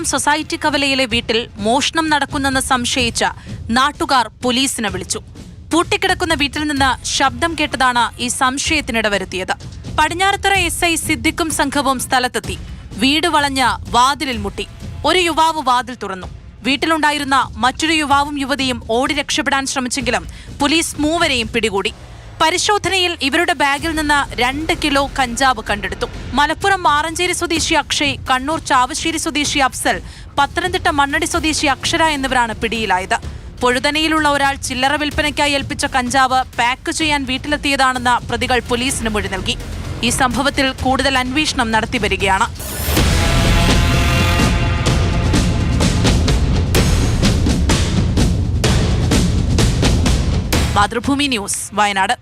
Thiruvananthapuram society കവലയിലെ വീട്ടിൽ മോഷണം നടക്കുന്നെന്ന് സംശയിച്ച നാട്ടുകാർ പോലീസിനെ വിളിച്ചു. പൂട്ടിക്കിടക്കുന്ന വീട്ടിൽ നിന്ന് ശബ്ദം കേട്ടതാണ് ഈ സംശയത്തിനിട വരുത്തിയത്. പടിഞ്ഞാറത്തറ SI സിദ്ദിഖും സംഘവും സ്ഥലത്തെത്തി. വീട് വളഞ്ഞ വാതിലിൽ മുട്ടി. ഒരു യുവാവ് വാതിൽ തുറന്നു. വീട്ടിലുണ്ടായിരുന്ന മറ്റൊരു യുവാവും യുവതിയും ഓടി രക്ഷപ്പെടാൻ ശ്രമിച്ചെങ്കിലും പോലീസ് മൂവരെയും പിടികൂടി. പരിശോധനയിൽ ഇവരുടെ ബാഗിൽ നിന്ന് 2 കിലോ കഞ്ചാവ് കണ്ടെടുത്തു. മലപ്പുറം മാറഞ്ചേരി സ്വദേശി അക്ഷയ്, കണ്ണൂർ ചാവശ്ശേരി സ്വദേശി അഫ്സൽ, പത്തനംതിട്ട മണ്ണടി സ്വദേശി അക്ഷര എന്നിവരാണ് പിടിയിലായത്. പൊഴുതനയിലുള്ള ഒരാൾ ചില്ലറ വിൽപ്പനയ്ക്കായി ഏൽപ്പിച്ച കഞ്ചാവ് പാക്ക് ചെയ്യാൻ വീട്ടിലെത്തിയതാണെന്ന് പ്രതികൾ പോലീസിന് മൊഴി നൽകി. ഈ സംഭവത്തിൽ കൂടുതൽ അന്വേഷണം നടത്തിവരികയാണ്. മാതൃഭൂമി ന്യൂസ്, വയനാട്.